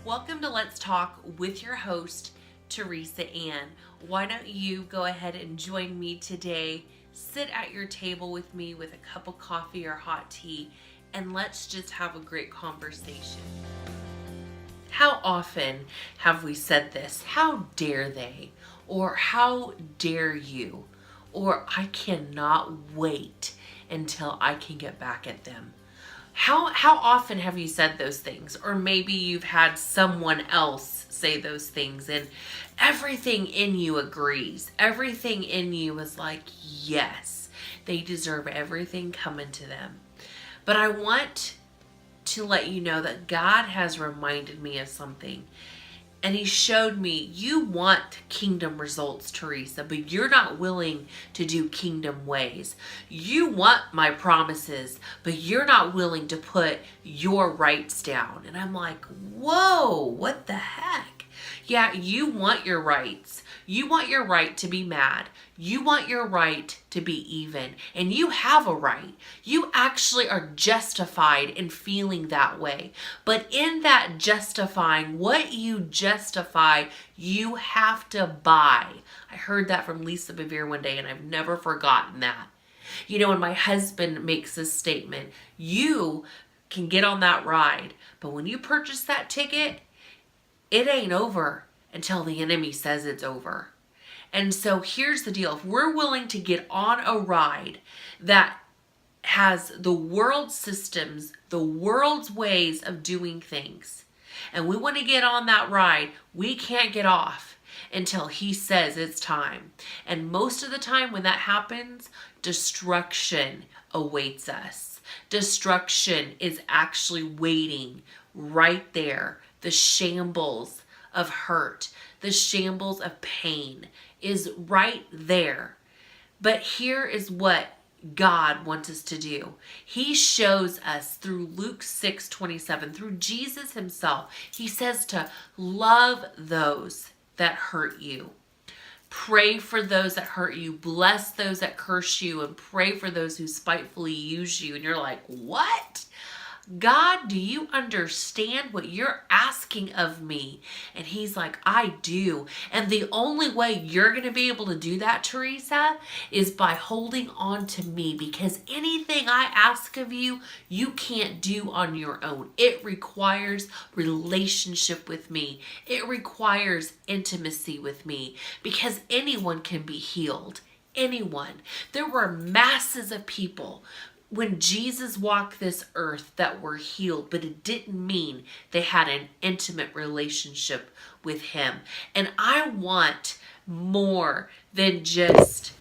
Welcome to Let's Talk with your host, Teresa Ann. Why don't you go ahead and join me today, sit at your table with me with a cup of coffee or hot tea, and let's just have a great conversation. How often have we said this? How dare they? Or how dare you? Or I cannot wait until I can get back at them. How often have you said those things? Or maybe you've had someone else say those things and everything in you agrees. Everything in you is like, yes, they deserve everything coming to them. But I want to let you know that God has reminded me of something. And he showed me, you want kingdom results, Teresa, but you're not willing to do kingdom ways. You want my promises, but you're not willing to put your rights down. And I'm like, whoa, what the heck? Yeah, you want your rights. You want your right to be mad. You want your right to be even. And you have a right. You actually are justified in feeling that way. But in that justifying, what you justify, you have to buy. I heard that from Lisa Bevere one day, and I've never forgotten that. You know, when my husband makes this statement, you can get on that ride, but when you purchase that ticket, it ain't over until the enemy says it's over. And so here's the deal. If we're willing to get on a ride that has the world's systems, the world's ways of doing things, and we want to get on that ride, we can't get off until he says it's time. And most of the time when that happens, destruction awaits us. Destruction is actually waiting right there. The shambles of hurt, the shambles of pain is right there. But here is what God wants us to do. He shows us through Luke 6:27, through Jesus himself. He says to love those that hurt you. Pray for those that hurt you. Bless those that curse you. And pray for those who spitefully use you. And you're like, what? God, do you understand what you're asking of me? And he's like, I do. And the only way you're going to be able to do that, Teresa, is by holding on to me, because anything I ask of you, you can't do on your own. It requires relationship with me. It requires intimacy with me, because anyone can be healed. Anyone. There were masses of people when Jesus walked this earth that were healed, but it didn't mean they had an intimate relationship with him. And I want more than just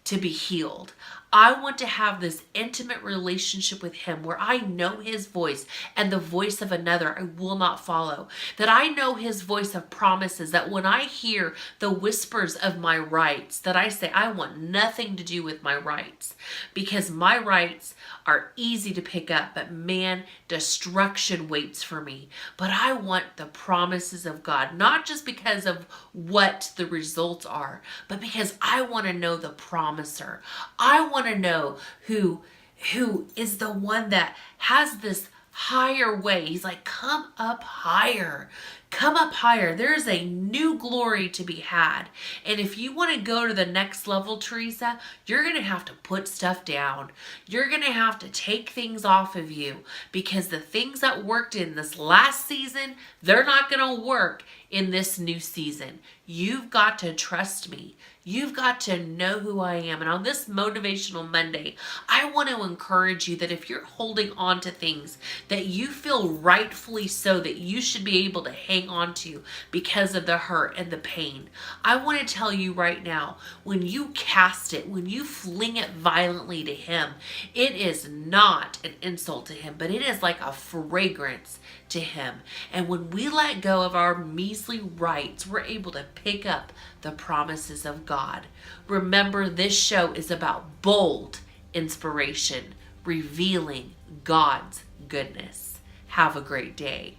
to be healed. I want to have this intimate relationship with him where I know his voice and the voice of another I will not follow. That I know his voice of promises, that when I hear the whispers of my rights, that I say, I want nothing to do with my rights, because my rights are easy to pick up, but man, destruction waits for me. But I want the promises of God, not just because of what the results are, but because I want to know the promiser. I want to know who is the one that has this higher way. He's like, come up higher. Come up higher. There's a new glory to be had. And if you want to go to the next level, Teresa, you're going to have to put stuff down. You're going to have to take things off of you, because the things that worked in this last season, they're not going to work in this new season. You've got to trust me. You've got to know who I am. And on this Motivational Monday, I want to encourage you that if you're holding on to things that you feel rightfully so that you should be able to hang on to because of the hurt and the pain, I want to tell you right now, when you cast it, when you fling it violently to him, it is not an insult to him, but it is like a fragrance to him. And when we let go of our measly rights, we're able to pick up the promises of God. Remember, this show is about bold inspiration, revealing God's goodness. Have a great day.